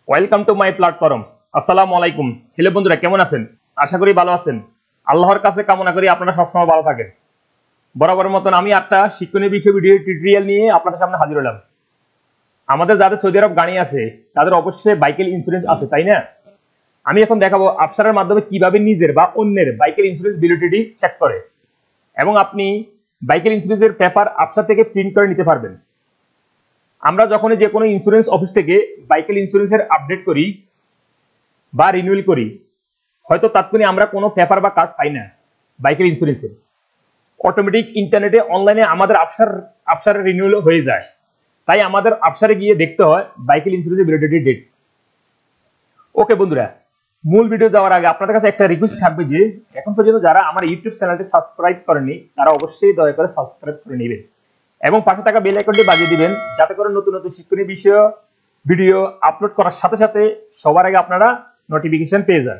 Welcome to my platform. আসসালামু আলাইকুম। Hello বন্ধুরা, কেমন আছেন? আশা করি ভালো আছেন। আল্লাহর কাছে কামনা করি আপনারা সবসময় ভালো থাকেন। বরাবরের মতন আমি একটা শিক্ষণীয় বিষয় ভিডিও টিউটোরিয়াল নিয়ে আপনাদের সামনে হাজির হলাম। আমাদের যাদের সৌদি আরব গাড়ি আছে তাদের অবশ্যই বাইকের ইন্স্যুরেন্স আছে, তাই না? আমি এখন দেখাবো আফসারের মাধ্যমে কিভাবে নিজের বা অন্যের বাইকের ইন্স্যুরেন্স ভ্যালিডিটি চেক করে এবং আপনি বাইকের ইন্স্যুরেন্সের পেপার আফসার থেকে প্রিন্ট করে নিতে পারবেন। আমরা যখনই যে কোনো ইন্স্যুরেন্স অফিস থেকে বাইকের ইন্স্যুরেন্সের আপডেট করি বা রিনিউয়াল করি, হয়তো তাৎক্ষণিক আমরা কোনো পেপার বা কার্ড পাই না বাইকের ইন্স্যুরেন্সের। অটোমেটিক ইন্টারনেটে অনলাইনে আমাদের আফসারের রিনিউয়াল হয়ে যায়। তাই আমাদের আফসারে গিয়ে দেখতে হয় বাইকের ইন্স্যুরেন্সের ভ্যালিডিটি ডেট। ওকে বন্ধুরা, মূল ভিডিও যাওয়ার আগে আপনাদের কাছে একটা রিকোয়েস্ট থাকবে যে এখন পর্যন্ত যারা আমার ইউটিউব চ্যানেলটি সাবস্ক্রাইব করেনি তারা অবশ্যই দয়া করে সাবস্ক্রাইব করে নেবেন এবং পাশে থাকা বেল আইকনটি বাজিয়ে দিবেন, যাতে করে নতুন নতুন শিক্ষণীয় বিষয় ভিডিও আপলোড করার সাথে সাথে সবার আগে আপনারা নোটিফিকেশন পেয়ে যান।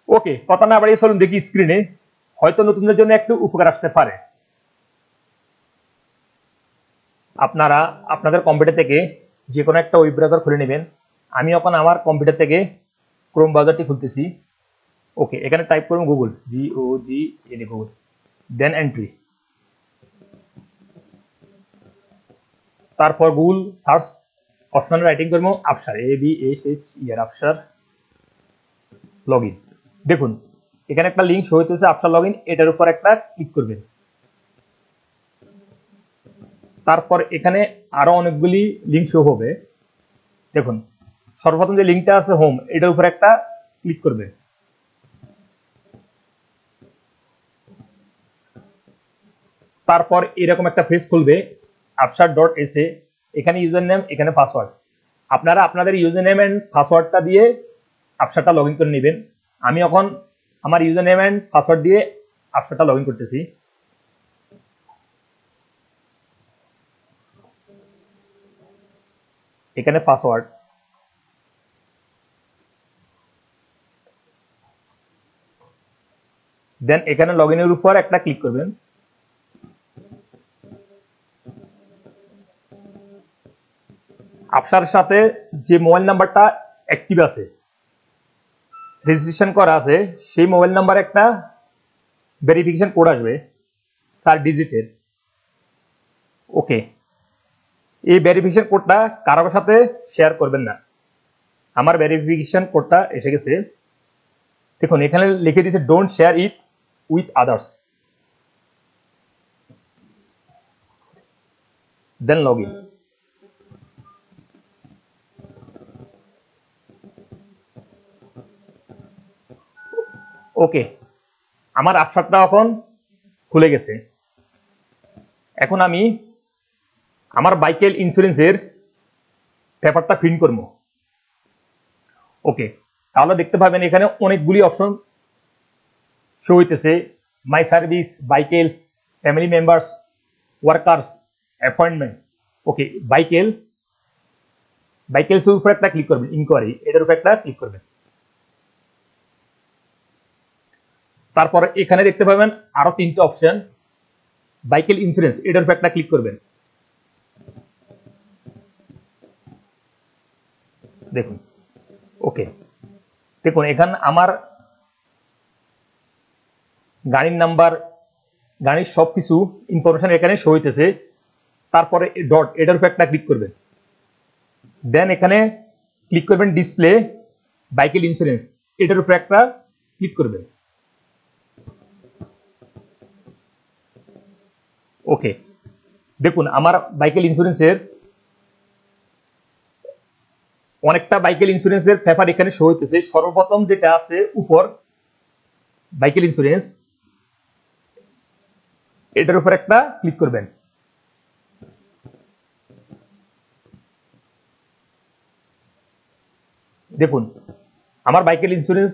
ওকে, কথা না বাড়িয়ে চলুন দেখি স্ক্রিনে, হয়তো নতুনদের জন্য একটু উপকার আসতে পারে। আপনারা আপনাদের কম্পিউটার থেকে যে কোনো একটা ওয়েব ব্রাউজার খুলে নেবেন। আমি এখন আমার কম্পিউটার থেকে ক্রোম ব্রাউজারটি খুলতেছি। ওকে, এখানে টাইপ করুন গুগল, GOOGLE, গুগল, দেন এন্ট্রি। তারপর গুগল সার্চ অপশনে রাইটিং করবো আফসার, ABSHER, আফসার লগইন। দেখুন এখানে একটা লিঙ্ক শো হইতেছে আফসার লগইন, এটার উপর একটা ক্লিক করবেন। তারপর এখানে আরো অনেকগুলি লিঙ্ক শো হবে। দেখুন সর্বপ্রথম যে লিঙ্কটা আছে হোম, এটার উপর একটা ক্লিক করবে। তারপর এরকম একটা পেজ খুলবে absher.sa। এখানে ইউজার নেম, এখানে পাসওয়ার্ড। আপনারা আপনাদের ইউজার নেম এন্ড পাসওয়ার্ডটা দিয়ে আফসারটা লগইন করে নেবেন। আমি এখন আমার ইউজার নেম এন্ড পাসওয়ার্ড দিয়ে আফসারটা লগইন করতেছি। এখানে পাসওয়ার্ড, দেন এখানে লগইনের উপর একটা ক্লিক করবেন। আফসারের সাথে যে মোবাইল নাম্বারটা অ্যাক্টিভ আছে, রেজিস্ট্রেশন করা আছে, সেই মোবাইল নাম্বার একটা ভেরিফিকেশন কোড আসবে 4 ডিজিটের। ওকে, এই ভেরিফিকেশন কোডটা কারোর সাথে শেয়ার করবেন না। আমার ভেরিফিকেশন কোডটা এসে গেছে। দেখুন এখানে লিখে দিয়েছে don't share it with others, then login. Okay, আমার আফসারটা এখন খুলে গেছে। এখন আমি আমার বাইকের ইন্স্যুরেন্সের পেপারটা প্রিন্ট করবো। ওকে, তাহলে দেখতে পাবেন এখানে অনেকগুলি অপশন শো হইতেছে, my service, vehicles, family members, workers, appointment. Okay, বাইকেলসের উপর একটা ক্লিক করবেন, ইনকোয়ারি এটার উপর একটা ক্লিক করবেন। তারপর এখানে দেখতে পাবেন আরো 3টে অপশন, বাইকেল ইন্স্যুরেন্স এটার উপর একটা ক্লিক করবেন। দেখুন ওকে, দেখুন এখানে আমার গাড়ির নাম্বার, গাড়ির সবকিছু ইনফরমেশন এখানে শো হইতেছে। তারপরে ডট এটার উপর একটা ক্লিক করবেন, দেন এখানে ক্লিক করবেন ডিসপ্লে বাইকেল ইন্স্যুরেন্স, এটার উপর একটা ক্লিক করবেন। ওকে, দেখুন আমার বাইকেল ইন্স্যুরেন্সের অনেকটা বাইকেল ইন্স্যুরেন্সের পেপার এখানে শো হইতেছে। সর্বপ্রথম যেটা আছে উপর বাইকেল ইন্স্যুরেন্স, এটার উপর একটা ক্লিক করবেন। দেখুন আমার বাইকেল ইন্স্যুরেন্স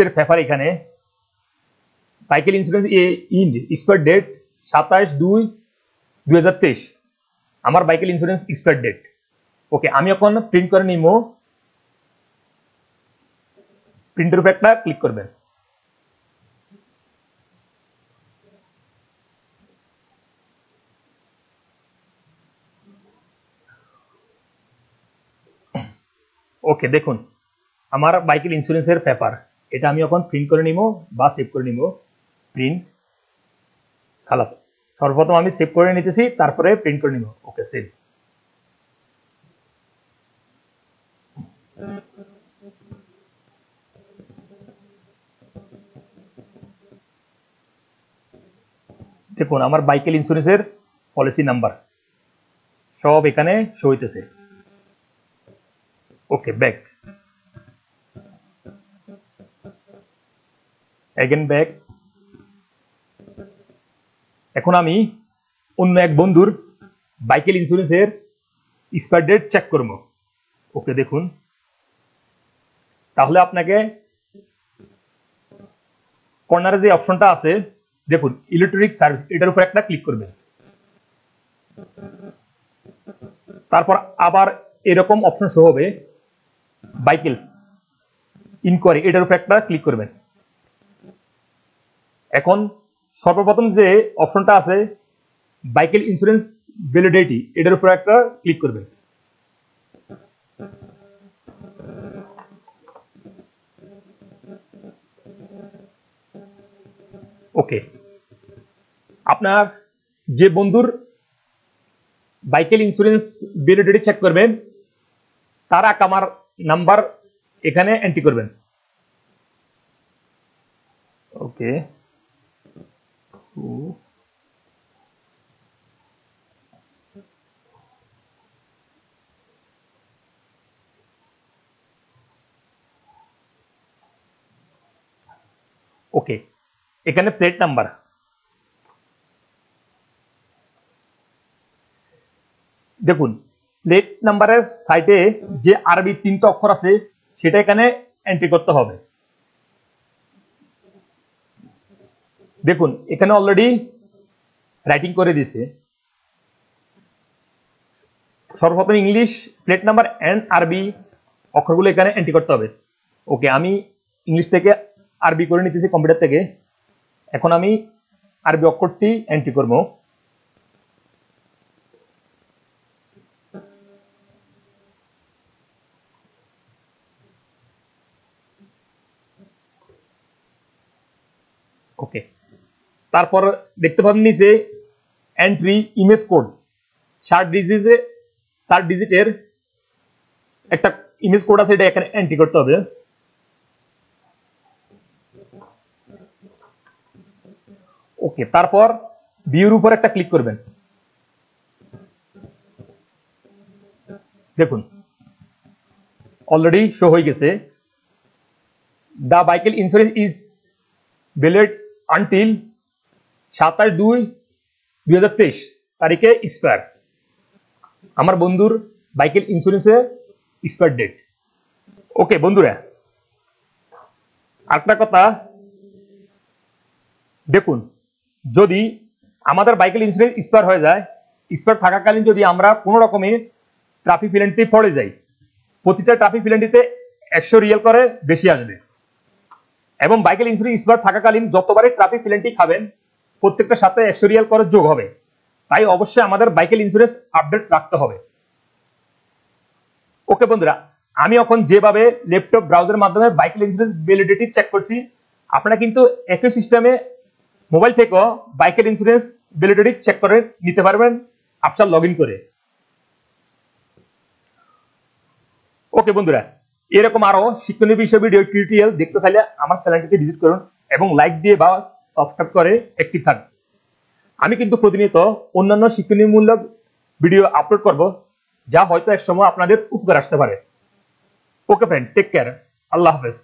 এর পেপার এখানে, বাইকেল ইন্স্যুরেন্স ইন্ড এক্সপায়ার ডেট 27/2/2023, আমার বাইকেল ইন্স্যুরেন্স এক্সপায়ার ডেট। ওকে, আমি এখন প্রিন্ট করে নিব, প্রিন্টের উপর একটা ক্লিক করবেন। ওকে দেখুন আমার বাইকের ইন্স্যুরেন্সের পেপার, এটা আমি এখন প্রিন্ট করে নিব বা সেভ করে নিব। প্রিন্ট খালাস, সর্বপ্রথম আমি সেভ করে নিতেছি, তারপরে প্রিন্ট করে নিব। Okay save. দেখুন আমার বাইকের ইন্স্যুরেন্সের পলিসি নাম্বার সব এখানে শো হইতেছে। ওকে ব্যাক, এগেন ব্যাক। এখন আমি অন্য এক বন্ধুর বাইকের ইন্স্যুরেন্সের এক্সপায়ার ডেট চেক করব। ওকে দেখুন, তাহলে আপনাকে কর্নারে যে অপশনটা আছে দেখুন ইলেকট্রনিক সার্ভিস, এটার উপর একটা ক্লিক করবেন। তারপর আবার এরকম অপশন শো হবে বাইকেলস ইনকোয়ারি, এটার উপর একটা ক্লিক করবেন। এখন সর্বপ্রথম যে অপশনটা আছে বাইকেল ইন্স্যুরেন্স ভ্যালিডিটি, এটার উপর একটা ক্লিক করবেন। ওকে, আপনার যে বন্ধুর বাইকেল ইন্স্যুরেন্স ভ্যালিডিটি চেক করবেন তার আমার নাম্বার এখানে এন্ট্রি করবেন। ওকে ওকে, এখানে প্লেট নাম্বার, দেখুন প্লেট নাম্বারের সাইটে যে আরবি 3টা অক্ষর আছে সেটা এখানে এন্ট্রি করতে হবে। দেখুন এখানে অলরেডি রাইটিং করে দিছে। সর্বপ্রথম ইংলিশ প্লেট নাম্বার এন্ড আরবি অক্ষরগুলো এখানে এন্ট্রি করতে হবে। ওকে, আমি ইংলিশ থেকে আরবি করে নিতেছি কম্পিউটার থেকে। এখন আমি আরবি অক্ষরটি এন্ট্রি করব। ওকে, তারপর দেখতে পাবেন নিচে এন্ট্রি ইমেজ কোড 7 ডিজিটের একটা ইমেজ কোড আছে, এটা এখানে এন্ট্রি করতে হবে। ওকে, তারপর ভিউর উপর একটা ক্লিক করবেন। দেখুন অলরেডি শো হয়ে গেছে the vehicle insurance is valid until 27/2/2023 তারিখে এক্সপায়ার। আমার বন্ধুর বাইকের ইন্স্যুরেন্সের এক্সপায়ার ডেট। ওকে বন্ধুরা, আরেকটা কথা দেখুন, যদি আমাদের বাইকের ইন্স্যুরেন্স এক্সপায়ার হয়ে যায়, এক্সপায়ার থাকাকালীন যদি আমরা কোনো রকমে ট্রাফিক পেনাল্টি পড়ে যাই, প্রতিটা ট্রাফিক পেনাল্টিতে 100 রিয়াল করে বেশি আসবে। এবং বাইকের ইন্স্যুরেন্স এক্সপায়ার থাকাকালীন যতবারই ট্রাফিক পেনাল্টি খাবেন প্রত্যেকটার সাথে 100 রিয়াল করে যোগ হবে। তাই অবশ্যই আমাদের বাইকের ইন্স্যুরেন্স আপডেট রাখতে হবে। ওকে বন্ধুরা, আমি এখন যেভাবে ল্যাপটপ ব্রাউজারের মাধ্যমে বাইকের ইন্স্যুরেন্স ভ্যালিডিটি চেক করছি, আপনারা কিন্তু একই সিস্টেমে মোবাইল থেকেও বাইকের ইন্স্যুরেন্স ভ্যালিডিটি চেক করে নিতে পারবেন আফসার লগইন করে। ওকে বন্ধুরা, এরকম আরো শিক্ষণীয় বিষয় ভিডিও টিউটোরিয়াল দেখতে চাইলে আমার চ্যানেলটিতে ভিজিট করুন এবং লাইক দিয়ে বা সাবস্ক্রাইব করে অ্যাক্টিভ থাকুন। আমি কিন্তু প্রতিনিয়ত অন্যান্য শিক্ষণীয়মূলক ভিডিও আপলোড করব, যা হয়তো একসময় আপনাদের উপকার আসতে পারে। ওকে ফ্রেন্ড, টেক কেয়ার, আল্লাহ হাফেজ।